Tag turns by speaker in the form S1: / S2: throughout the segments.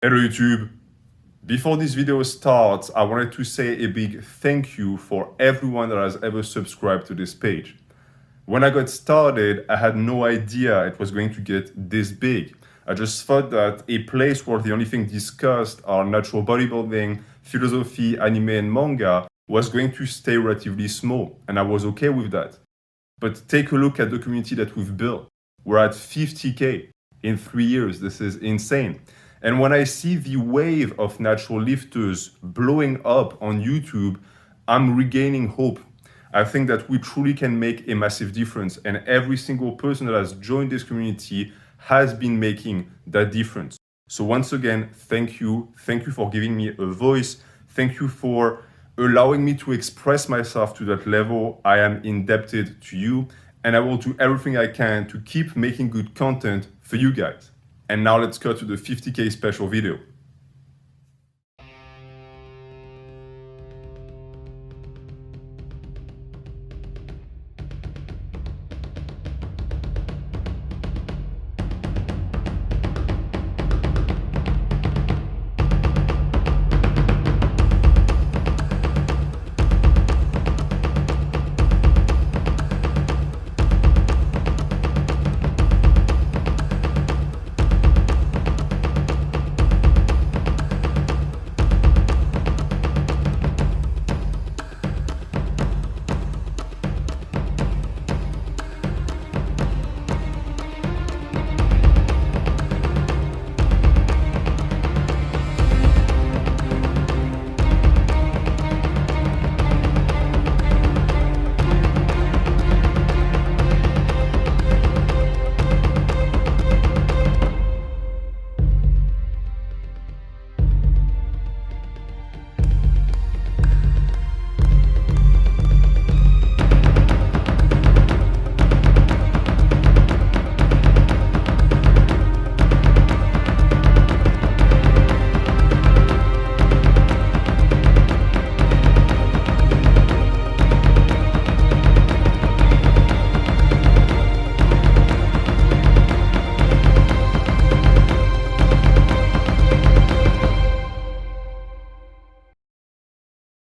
S1: Hello YouTube! Before this video starts, I wanted to say a big thank you for everyone that has ever subscribed to this page. When I got started, I had no idea it was going to get this big. I just thought that a place where the only thing discussed are natural bodybuilding, philosophy, anime and manga was going to stay relatively small, and I was okay with that. But take a look at the community that we've built. We're at 50K in 3 years. This is insane. And when I see the wave of natural lifters blowing up on YouTube, I'm regaining hope. I think that we truly can make a massive difference. And every single person that has joined this community has been making that difference. So once again, thank you. Thank you for giving me a voice. Thank you for allowing me to express myself to that level. I am indebted to you. And I will do everything I can to keep making good content for you guys. And now let's cut to the 50K special video.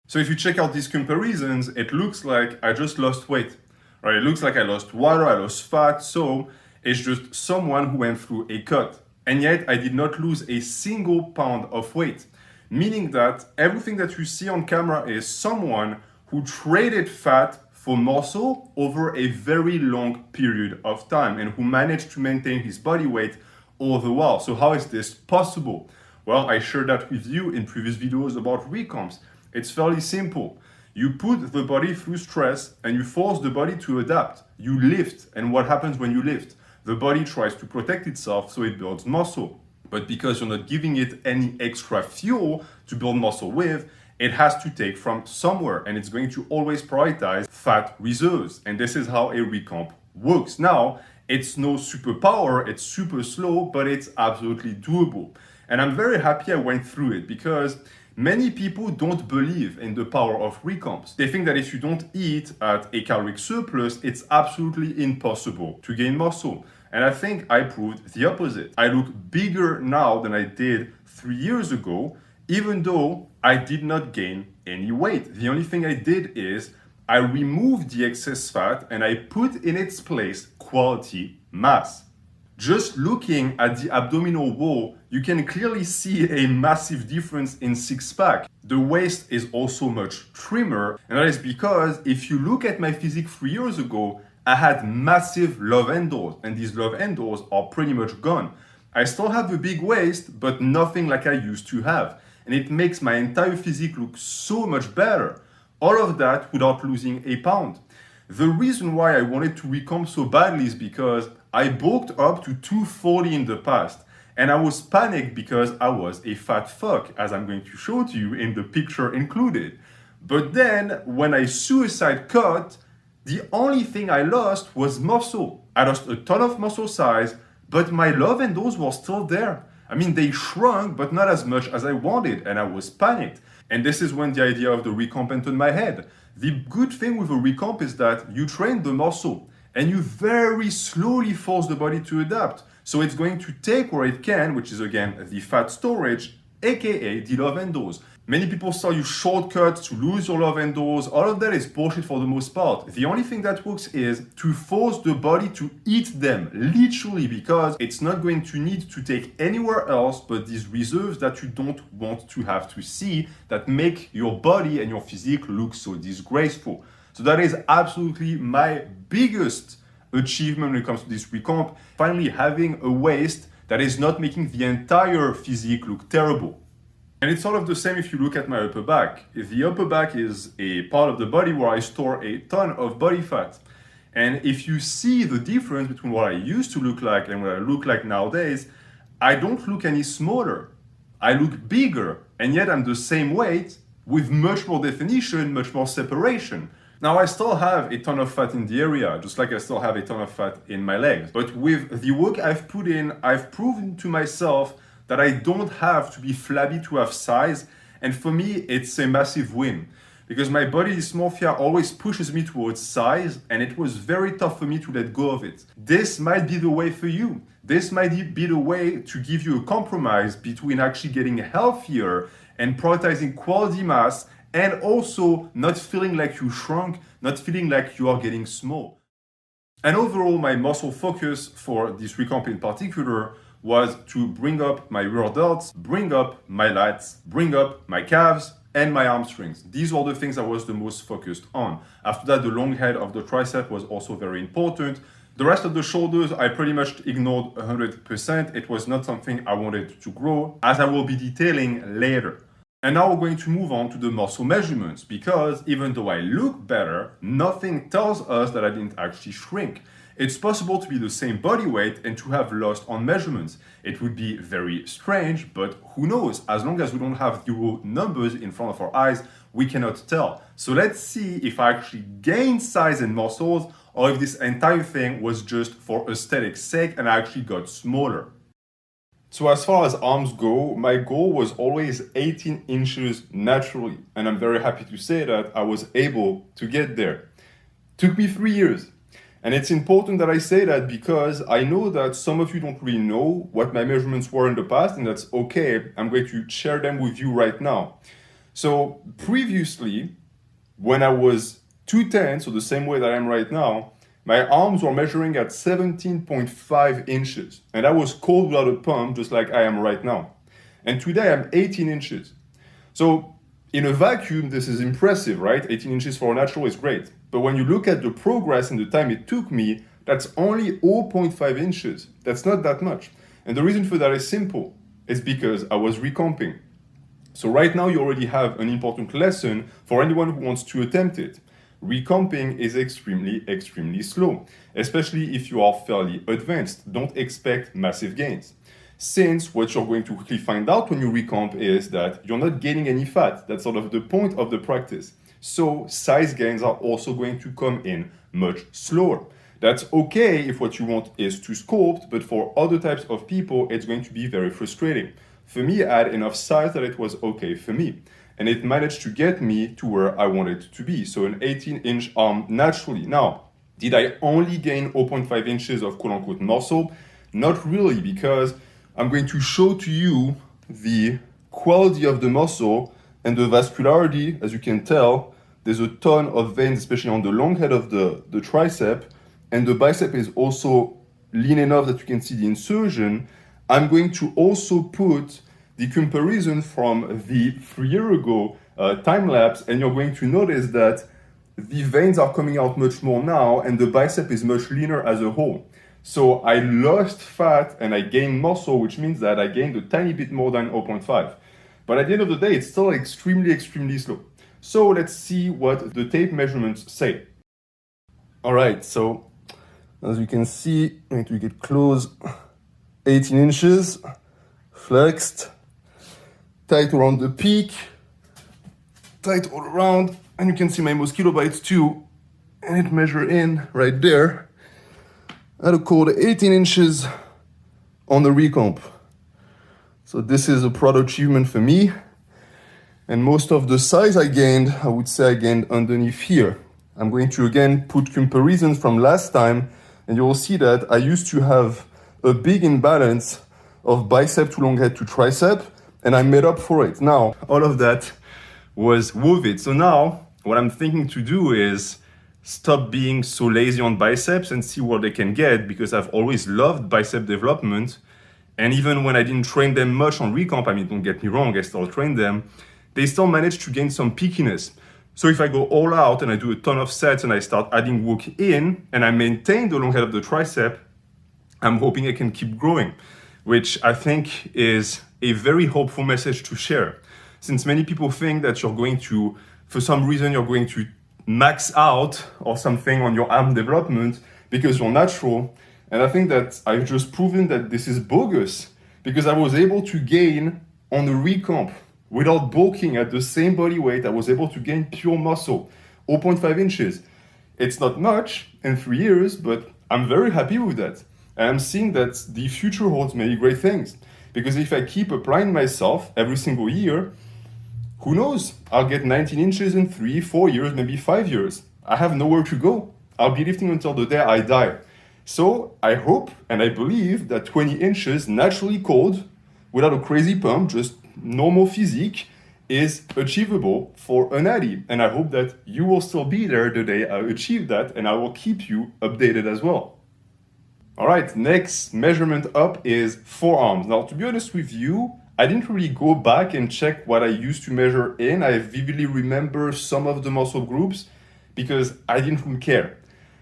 S1: So if you check out these comparisons, it looks like I just lost weight, right? It looks like I lost water, I lost fat, so it's just someone who went through a cut. And yet I did not lose a single pound of weight, meaning that everything that you see on camera is someone who traded fat for muscle over a very long period of time and who managed to maintain his body weight all the while. So how is this possible? Well, I shared that with you in previous videos about recomps. It's fairly simple. You put the body through stress and you force the body to adapt. You lift, and what happens when you lift? The body tries to protect itself, so it builds muscle. But because you're not giving it any extra fuel to build muscle with, it has to take from somewhere, and it's going to always prioritize fat reserves. And this is how a recomp works. Now, it's no superpower, it's super slow, but it's absolutely doable. And I'm very happy I went through it because many people don't believe in the power of recomps. They think that if you don't eat at a caloric surplus, it's absolutely impossible to gain muscle. And I think I proved the opposite. I look bigger now than I did 3 years ago, even though I did not gain any weight. The only thing I did is I removed the excess fat and I put in its place quality mass. Just looking at the abdominal wall, you can clearly see a massive difference in six-pack. The waist is also much trimmer, and that is because if you look at my physique 3 years ago, I had massive love handles, and these love handles are pretty much gone. I still have a big waist, but nothing like I used to have, and it makes my entire physique look so much better. All of that without losing a pound. The reason why I wanted to recomp so badly is because I bulked up to 240 in the past, and I was panicked because I was a fat fuck, as I'm going to show to you in the picture included. But then, when I suicide cut, the only thing I lost was muscle. I lost a ton of muscle size, but my love handles were still there. I mean, they shrunk, but not as much as I wanted, and I was panicked. And this is when the idea of the recomp entered my head. The good thing with a recomp is that you train the muscle, and you very slowly force the body to adapt. So it's going to take where it can, which is again the fat storage, aka the love handles. Many people sell you shortcuts to lose your love handles. All of that is bullshit for the most part. The only thing that works is to force the body to eat them, literally, because it's not going to need to take anywhere else but these reserves that you don't want to have to see that make your body and your physique look so disgraceful. So that is absolutely my biggest achievement when it comes to this recomp, finally having a waist that is not making the entire physique look terrible. And it's sort of the same if you look at my upper back. The upper back is a part of the body where I store a ton of body fat. And if you see the difference between what I used to look like and what I look like nowadays, I don't look any smaller. I look bigger, and yet I'm the same weight with much more definition, much more separation. Now, I still have a ton of fat in the area, just like I still have a ton of fat in my legs. But with the work I've put in, I've proven to myself that I don't have to be flabby to have size. And for me, it's a massive win because my body dysmorphia always pushes me towards size, and it was very tough for me to let go of it. This might be the way for you. This might be the way to give you a compromise between actually getting healthier and prioritizing quality mass and also not feeling like you shrunk, not feeling like you are getting small. And overall, my muscle focus for this recomp in particular was to bring up my rear delts, bring up my lats, bring up my calves, and my hamstrings. These were the things I was the most focused on. After that, the long head of the tricep was also very important. The rest of the shoulders, I pretty much ignored 100%. It was not something I wanted to grow, as I will be detailing later. And now we're going to move on to the muscle measurements, because even though I look better, nothing tells us that I didn't actually shrink. It's possible to be the same body weight and to have lost on measurements. It would be very strange, but who knows? As long as we don't have the raw numbers in front of our eyes, we cannot tell. So let's see if I actually gained size and muscles, or if this entire thing was just for aesthetic's sake and I actually got smaller. So as far as arms go, my goal was always 18 inches naturally. And I'm very happy to say that I was able to get there. Took me 3 years. And it's important that I say that because I know that some of you don't really know what my measurements were in the past, and that's okay. I'm going to share them with you right now. So previously, when I was 210, so the same way that I am right now, my arms were measuring at 17.5 inches. And I was cold without a pump, just like I am right now. And today I'm 18 inches. So in a vacuum, this is impressive, right? 18 inches for a natural is great. But when you look at the progress and the time it took me, that's only 0.5 inches. That's not that much. And the reason for that is simple. It's because I was recomping. So right now you already have an important lesson for anyone who wants to attempt it. Recomping is extremely slow, especially if you are fairly advanced. Don't expect massive gains. Since what you're going to quickly find out when you recomp is that you're not gaining any fat. That's sort of the point of the practice. So size gains are also going to come in much slower. That's okay if what you want is to sculpt, but for other types of people, it's going to be very frustrating. For me, I had enough size that it was okay for me. And it managed to get me to where I wanted to be. So an 18-inch arm naturally. Now, did I only gain 0.5 inches of quote-unquote muscle? Not really, because I'm going to show to you the quality of the muscle and the vascularity. As you can tell, there's a ton of veins, especially on the long head of the tricep, and the bicep is also lean enough that you can see the insertion. I'm going to also put the comparison from the 3 year ago time lapse, and you're going to notice that the veins are coming out much more now, and the bicep is much leaner as a whole. So I lost fat and I gained muscle, which means that I gained a tiny bit more than 0.5. But at the end of the day, it's still extremely slow. So let's see what the tape measurements say. All right, so as you can see, I'm going to get close, 18 inches, flexed, tight around the peak, tight all around, and you can see my mosquito bites too, and it measure in right there. I had a cold 18 inches on the recomp. So this is a proud achievement for me. And most of the size I gained, I would say I gained underneath here. I'm going to again put comparisons from last time, and you will see that I used to have a big imbalance of bicep to long head to tricep, and I made up for it. Now, all of that was worth it. So now, what I'm thinking to do is stop being so lazy on biceps and see what they can get, because I've always loved bicep development. And even when I didn't train them much on RECOMP, I mean, don't get me wrong, I still train them, they still managed to gain some peakiness. So if I go all out and I do a ton of sets and I start adding work in and I maintain the long head of the tricep, I'm hoping I can keep growing, which I think is a very hopeful message to share. Since many people think that you're going to, for some reason, you're going to max out or something on your arm development because you're natural. And I think that I've just proven that this is bogus, because I was able to gain on the RECOMP without bulking at the same body weight. I was able to gain pure muscle, 0.5 inches. It's not much in 3 years, but I'm very happy with that. And I'm seeing that the future holds many great things. Because if I keep applying myself every single year, who knows? I'll get 19 inches in 3, 4 years, maybe 5 years. I have nowhere to go. I'll be lifting until the day I die. So I hope and I believe that 20 inches naturally cold, without a crazy pump, just normal physique, is achievable for an Addy. And I hope that you will still be there the day I achieve that, and I will keep you updated as well. All right, next measurement up is forearms. Now, to be honest with you, I didn't really go back and check what I used to measure in. I vividly remember some of the muscle groups because I didn't really care.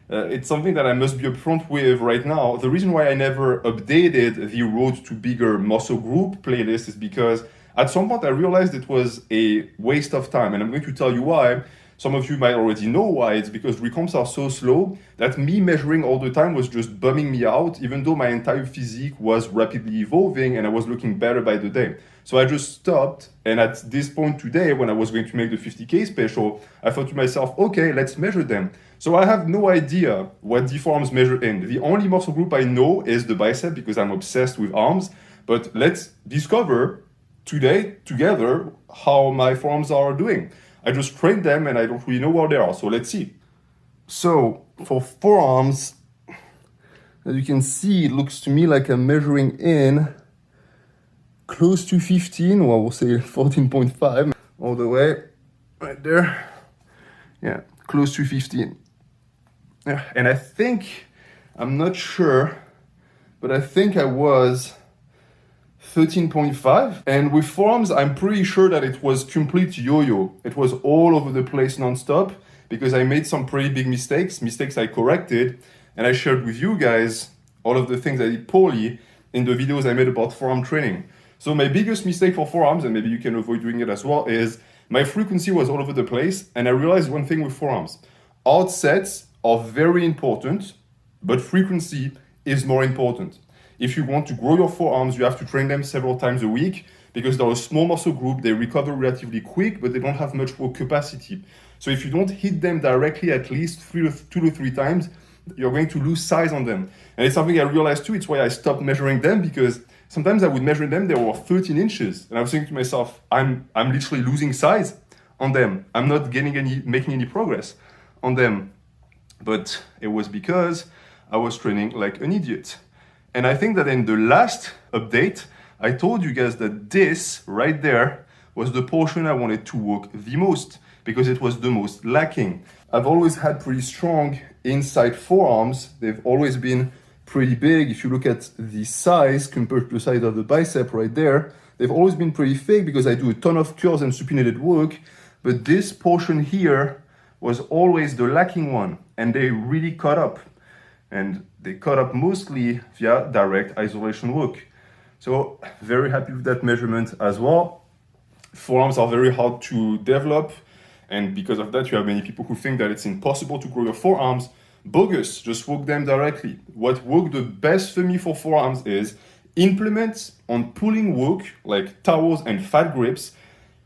S1: It's something that I must be upfront with right now. The reason why I never updated the Road to Bigger Muscle Group playlist is because at some point I realized it was a waste of time, and I'm going to tell you why. Some of you might already know why. It's because recomps are so slow that me measuring all the time was just bumming me out, even though my entire physique was rapidly evolving and I was looking better by the day. So I just stopped, and at this point today, when I was going to make the 50K special, I thought to myself, okay, let's measure them. So I have no idea what the forearms measure in. The only muscle group I know is the bicep because I'm obsessed with arms, but let's discover today together how my forearms are doing. I just trained them and I don't really know where they are, so let's see. So for forearms, as you can see, it looks to me like I'm measuring in close to 15, or we'll say 14.5, all the way right there. Yeah, close to 15. Yeah, and I think, I'm not sure, but I think I was 13.5. And with forearms, I'm pretty sure that it was complete yo-yo. It was all over the place non-stop because I made some pretty big mistakes I corrected, and I shared with you guys all of the things I did poorly in the videos I made about forearm training. So my biggest mistake for forearms, and maybe you can avoid doing it as well, is my frequency was all over the place, and I realized one thing with forearms. Hard sets are very important, but frequency is more important. If you want to grow your forearms, you have to train them several times a week because they're a small muscle group, they recover relatively quick, but they don't have much work capacity. So if you don't hit them directly at least 2 to 3 times, you're going to lose size on them. And it's something I realized too. It's why I stopped measuring them, because sometimes I would measure them, they were 13 inches. And I was thinking to myself, I'm literally losing size on them. I'm not making any progress on them. But it was because I was training like an idiot. And I think that in the last update, I told you guys that this right there was the portion I wanted to work the most because it was the most lacking. I've always had pretty strong inside forearms. They've always been pretty big. If you look at the size compared to the size of the bicep right there, they've always been pretty thick because I do a ton of curls and supinated work. But this portion here was always the lacking one, and they really caught up. And they caught up mostly via direct isolation work. So very happy with that measurement as well. Forearms are very hard to develop, and because of that you have many people who think that it's impossible to grow your forearms. Bogus, just work them directly. What worked the best for me for forearms is implement on pulling work like towels and fat grips.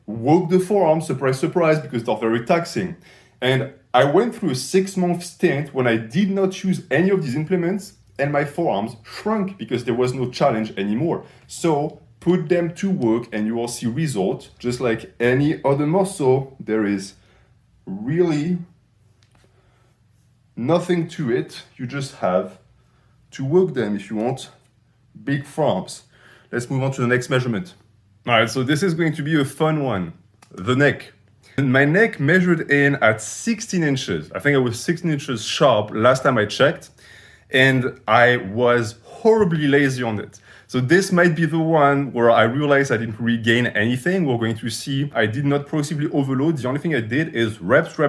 S1: Work the forearms, surprise, surprise, because they're very taxing. And I went through a 6-month stint when I did not use any of these implements, and my forearms shrunk because there was no challenge anymore. So put them to work and you will see results. Just like any other muscle, there is really nothing to it. You just have to work them if you want big forearms. Let's move on to the next measurement. All right, so this is going to be a fun one. The neck. My neck measured in at 16 inches. I think I was 16 inches sharp last time I checked, and I was horribly lazy on it. So this might be the one where I realized I didn't regain anything. We're going to see I did not progressively overload. The only thing I did is reps.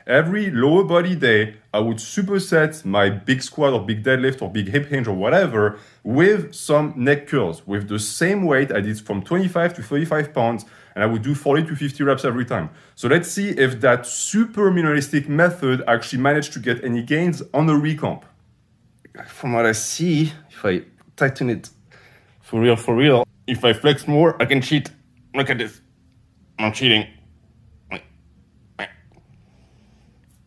S1: Every lower body day, I would superset my big squat or big deadlift or big hip hinge or whatever with some neck curls with the same weight. I did from 25 to 35 pounds, and I would do 40 to 50 reps every time. So let's see if that super minimalistic method actually managed to get any gains on the recomp. From what I see, if I tighten it for real, if I flex more, I can cheat. Look at this. I'm cheating.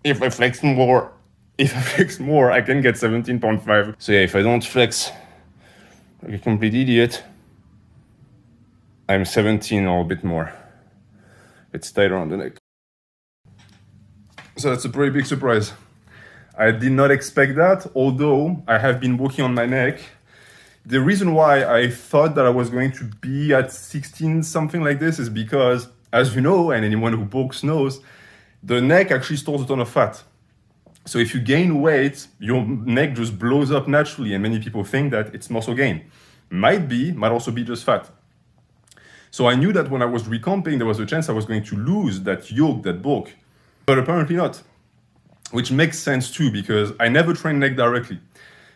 S1: If I flex more, I can get 17.5. So yeah, if I don't flex like a complete idiot, I'm 17 or a bit more. It's tight around the neck. So that's a pretty big surprise. I did not expect that, although I have been working on my neck. The reason why I thought that I was going to be at 16, something like this, is because, as you know, and anyone who bulks knows, the neck actually stores a ton of fat. So if you gain weight, your neck just blows up naturally, and many people think that it's muscle gain. Might also be just fat. So I knew that when I was recomping, there was a chance I was going to lose that yoke, that bulk, but apparently not. Which makes sense too, because I never train neck directly,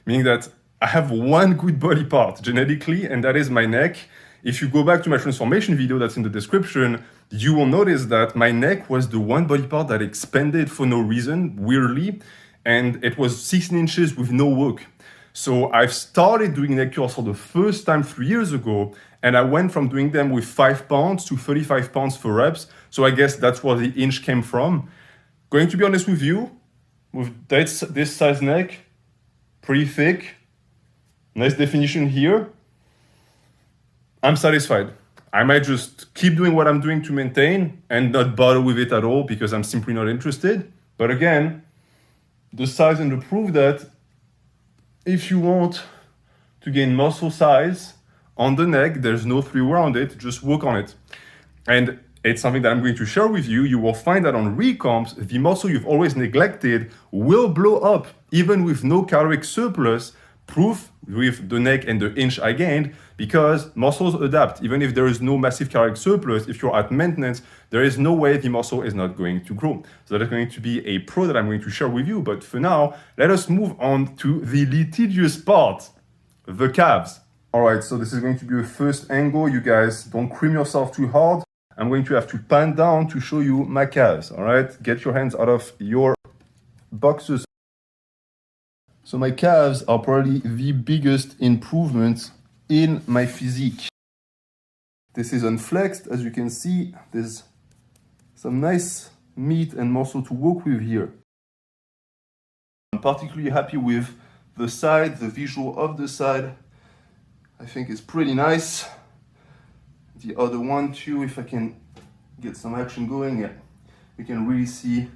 S1: meaning that I have one good body part genetically, and that is my neck. If you go back to my transformation video that's in the description, you will notice that my neck was the one body part that expanded for no reason, weirdly, and it was 16 inches with no work. So I've started doing neck curls for the first time 3 years ago, and I went from doing them with 5 pounds to 35 pounds for reps. So I guess that's where the inch came from. Going to be honest with you, with this size neck, pretty thick, nice definition here, I'm satisfied. I might just keep doing what I'm doing to maintain and not bother with it at all because I'm simply not interested. But again, the size and the proof that if you want to gain muscle size on the neck, there's no three way around it, just work on it. And it's something that I'm going to share with you. You will find that on recomps, the muscle you've always neglected will blow up even with no caloric surplus. Proof with the neck and the inch I gained, because muscles adapt. Even if there is no massive caloric surplus, if you're at maintenance, there is no way the muscle is not going to grow. So that is going to be a pro that I'm going to share with you. But for now, let us move on to the litigious part, the calves. All right, so this is going to be a first angle. You guys don't cream yourself too hard. I'm going to have to pan down to show you my calves. All right, get your hands out of your boxes. So my calves are probably the biggest improvement in my physique. This is unflexed. As you can see, there's some nice meat and muscle to work with here. I'm particularly happy with the side, the visual of the side. I think it's pretty nice. The other one too, if I can get some action going, yeah, you can really see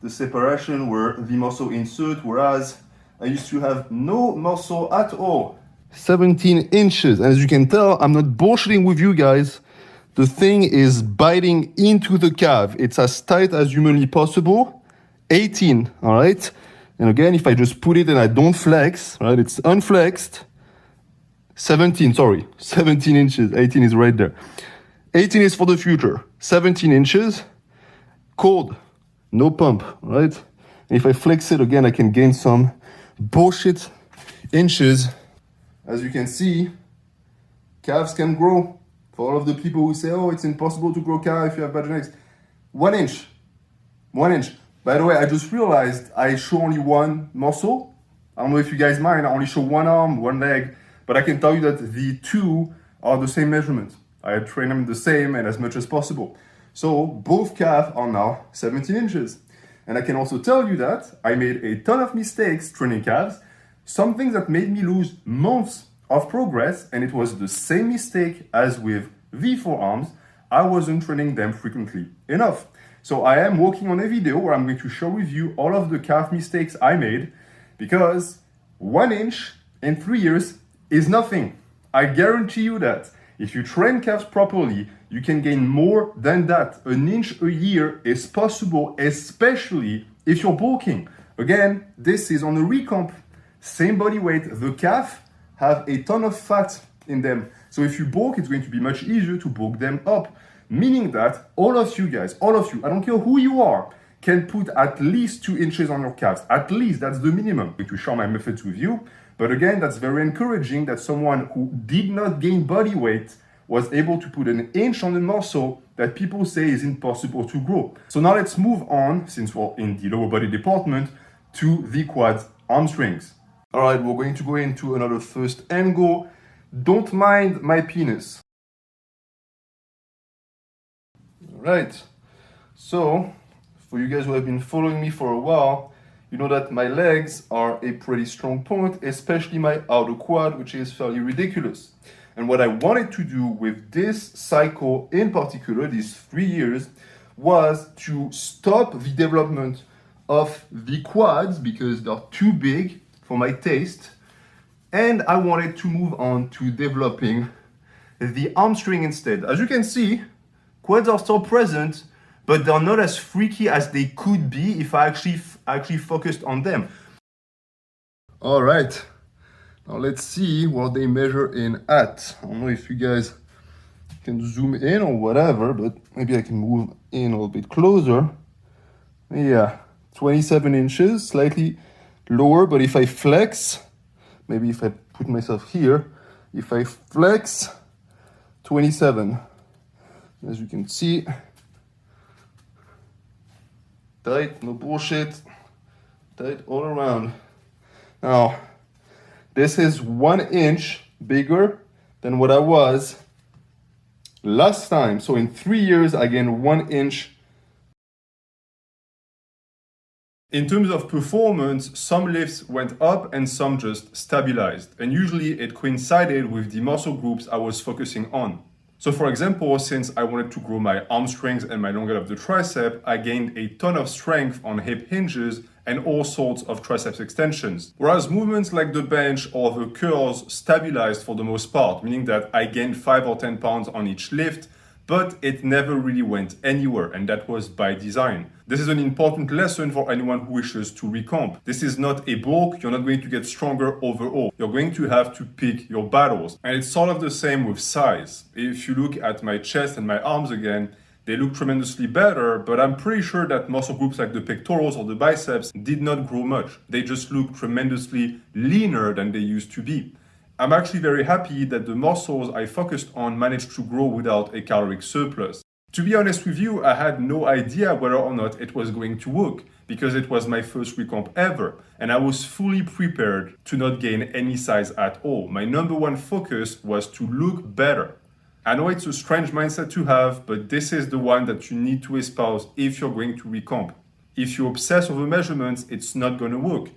S1: the separation where the muscle insert, whereas I used to have no muscle at all. 17 inches. And as you can tell, I'm not bullshitting with you guys. The thing is biting into the calf. It's as tight as humanly possible. 18, all right? And again, if I just put it and I don't flex, right? It's unflexed. 17 inches. 18 is right there. 18 is for the future. 17 inches. Cold. No pump, right? And if I flex it again, I can gain some bullshit inches. As you can see, calves can grow. For all of the people who say, oh, it's impossible to grow calf if you have bad genetics. 1 inch. 1 inch. By the way, I just realized I show only one muscle. I don't know if you guys mind, I only show one arm, one leg, but I can tell you that the two are the same measurement. I train them the same and as much as possible. So both calves are now 17 inches. And I can also tell you that I made a ton of mistakes training calves, some things that made me lose months of progress, and it was the same mistake as with the forearms. I wasn't training them frequently enough. So I am working on a video where I'm going to share with you all of the calf mistakes I made, because 1 inch in 3 years is nothing. I guarantee you that. If you train calves properly, you can gain more than that. An inch a year is possible, especially if you're bulking. Again, this is on a recomp. Same body weight. The calf have a ton of fat in them. So if you bulk, it's going to be much easier to bulk them up. Meaning that all of you guys, all of you, I don't care who you are, can put at least 2 inches on your calves. At least, that's the minimum. I'm going to share my methods with you. But again, that's very encouraging that someone who did not gain body weight was able to put an inch on a muscle that people say is impossible to grow. So now let's move on, since we're in the lower body department, to the quads hamstrings. All right, we're going to go into another first angle. Don't mind my penis. All right, so for you guys who have been following me for a while, you know that my legs are a pretty strong point, especially my outer quad, which is fairly ridiculous. And what I wanted to do with this cycle in particular, these 3 years, was to stop the development of the quads because they're too big for my taste. And I wanted to move on to developing the hamstring instead. As you can see, quads are still present, but they're not as freaky as they could be if I actually focused on them. All right, now let's see what they measure in at. I don't know if you guys can zoom in or whatever, but maybe I can move in a little bit closer. Yeah, 27 inches, slightly lower, but if I flex, maybe if I put myself here, if I flex, 27. As you can see, tight, no bullshit, tight all around. Now, this is 1 inch bigger than what I was last time. So in 3 years, I gained 1 inch. In terms of performance, some lifts went up and some just stabilized. And usually it coincided with the muscle groups I was focusing on. So for example, since I wanted to grow my hamstrings and my longer of the tricep, I gained a ton of strength on hip hinges and all sorts of triceps extensions. Whereas movements like the bench or the curls stabilized for the most part, meaning that I gained 5 or 10 pounds on each lift, but it never really went anywhere, and that was by design. This is an important lesson for anyone who wishes to recomp. This is not a bulk, you're not going to get stronger overall. You're going to have to pick your battles. And it's sort of the same with size. If you look at my chest and my arms again, they look tremendously better, but I'm pretty sure that muscle groups like the pectorals or the biceps did not grow much. They just look tremendously leaner than they used to be. I'm actually very happy that the muscles I focused on managed to grow without a caloric surplus. To be honest with you, I had no idea whether or not it was going to work because it was my first recomp ever and I was fully prepared to not gain any size at all. My number one focus was to look better. I know it's a strange mindset to have, but this is the one that you need to espouse if you're going to recomp. If you obsess over measurements, it's not going to work.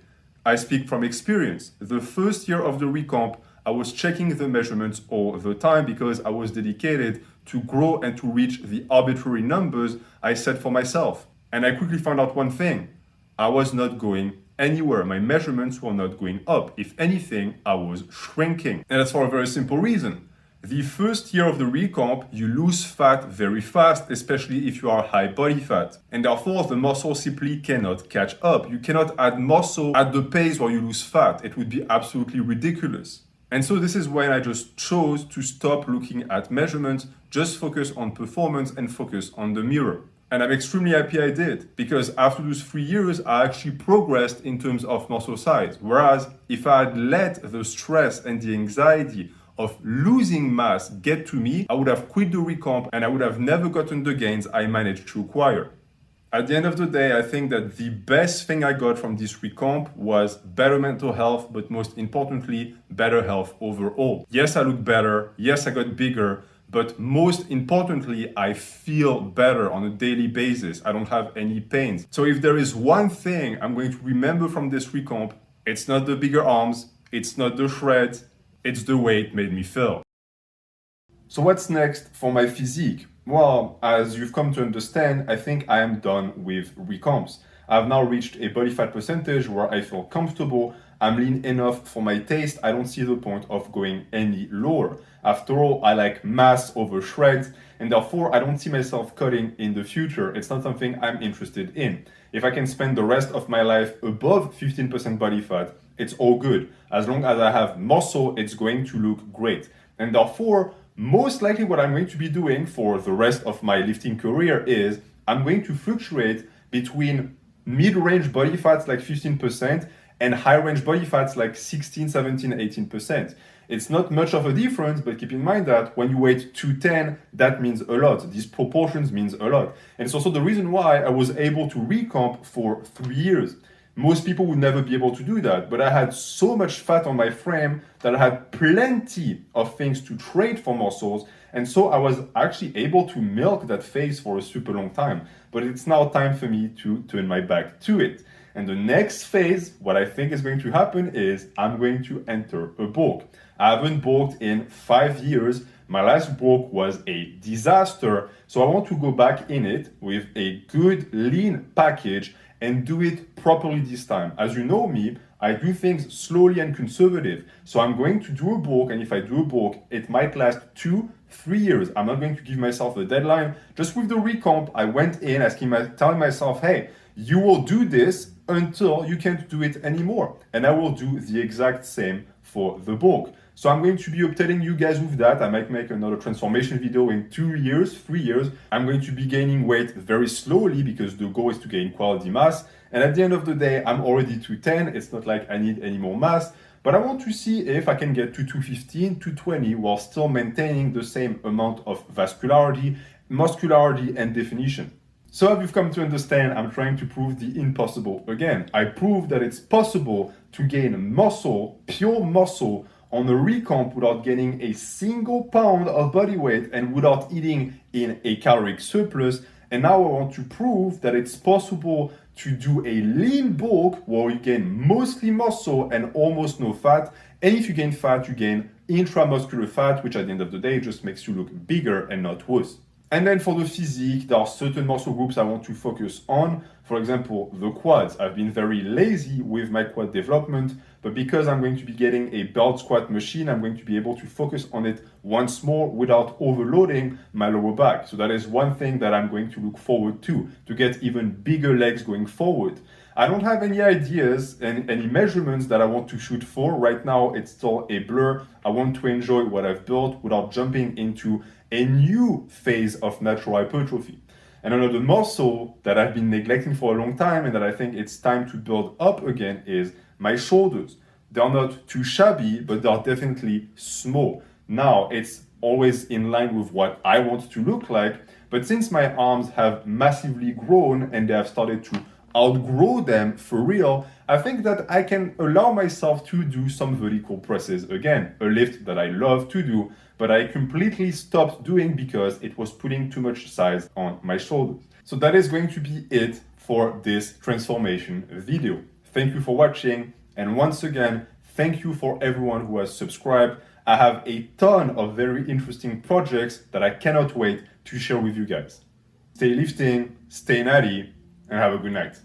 S1: I speak from experience. The first year of the recomp, I was checking the measurements all the time because I was dedicated to grow and to reach the arbitrary numbers I set for myself. And I quickly found out one thing. I was not going anywhere. My measurements were not going up. If anything, I was shrinking. And that's for a very simple reason. The first year of the recomp, you lose fat very fast, especially if you are high body fat. And therefore, the muscle simply cannot catch up. You cannot add muscle at the pace where you lose fat. It would be absolutely ridiculous. And so this is when I just chose to stop looking at measurements, just focus on performance and focus on the mirror. And I'm extremely happy I did, because after those 3 years, I actually progressed in terms of muscle size. Whereas if I had let the stress and the anxiety of losing mass get to me, I would have quit the recomp and I would have never gotten the gains I managed to acquire. At the end of the day, I think that the best thing I got from this recomp was better mental health, but most importantly, better health overall. Yes, I look better. Yes, I got bigger. But most importantly, I feel better on a daily basis. I don't have any pains. So if there is one thing I'm going to remember from this recomp, it's not the bigger arms, it's not the shreds, it's the way it made me feel. So what's next for my physique? Well, as you've come to understand, I think I am done with recomps. I've now reached a body fat percentage where I feel comfortable. I'm lean enough for my taste. I don't see the point of going any lower. After all, I like mass over shreds, and therefore I don't see myself cutting in the future. It's not something I'm interested in. If I can spend the rest of my life above 15% body fat, it's all good. As long as I have muscle, it's going to look great. And therefore, most likely what I'm going to be doing for the rest of my lifting career is I'm going to fluctuate between mid-range body fats like 15% and high-range body fats like 16, 17, 18%. It's not much of a difference, but keep in mind that when you weigh 210, that means a lot. These proportions means a lot. And it's also the reason why I was able to recomp for 3 years. Most people would never be able to do that, but I had so much fat on my frame that I had plenty of things to trade for muscles, and so I was actually able to milk that phase for a super long time. But it's now time for me to turn my back to it. And the next phase, what I think is going to happen is I'm going to enter a bulk. I haven't bulked in 5 years. My last bulk was a disaster, so I want to go back in it with a good lean package and do it properly this time. As you know me, I do things slowly and conservative. So I'm going to do a bulk, and if I do a bulk, it might last 2-3 years. I'm not going to give myself a deadline. Just with the recomp, I went in telling myself, hey, you will do this until you can't do it anymore. And I will do the exact same for the bulk. So I'm going to be updating you guys with that. I might make another transformation video in 2 years, 3 years. I'm going to be gaining weight very slowly because the goal is to gain quality mass. And at the end of the day, I'm already 210. It's not like I need any more mass, but I want to see if I can get to 215, 220 while still maintaining the same amount of vascularity, muscularity, and definition. So as you've come to understand, I'm trying to prove the impossible again. I proved that it's possible to gain muscle, pure muscle, on a recomp without gaining a single pound of body weight and without eating in a caloric surplus. And now I want to prove that it's possible to do a lean bulk where you gain mostly muscle and almost no fat. And if you gain fat, you gain intramuscular fat, which at the end of the day just makes you look bigger and not worse. And then for the physique, there are certain muscle groups I want to focus on. For example, the quads. I've been very lazy with my quad development, but because I'm going to be getting a belt squat machine, I'm going to be able to focus on it once more without overloading my lower back. So that is one thing that I'm going to look forward to get even bigger legs going forward. I don't have any ideas and any measurements that I want to shoot for. Right now, it's still a blur. I want to enjoy what I've built without jumping into a new phase of natural hypertrophy. And another muscle that I've been neglecting for a long time and that I think it's time to build up again is my shoulders. They're not too shabby, but they're definitely small. Now, it's always in line with what I want to look like, but since my arms have massively grown and they have started to outgrow them for real, I think that I can allow myself to do some vertical presses again, a lift that I love to do, but I completely stopped doing because it was putting too much size on my shoulders. So that is going to be it for this transformation video. Thank you for watching, and once again, thank you for everyone who has subscribed. I have a ton of very interesting projects that I cannot wait to share with you guys. Stay lifting, stay natty, and have a good night.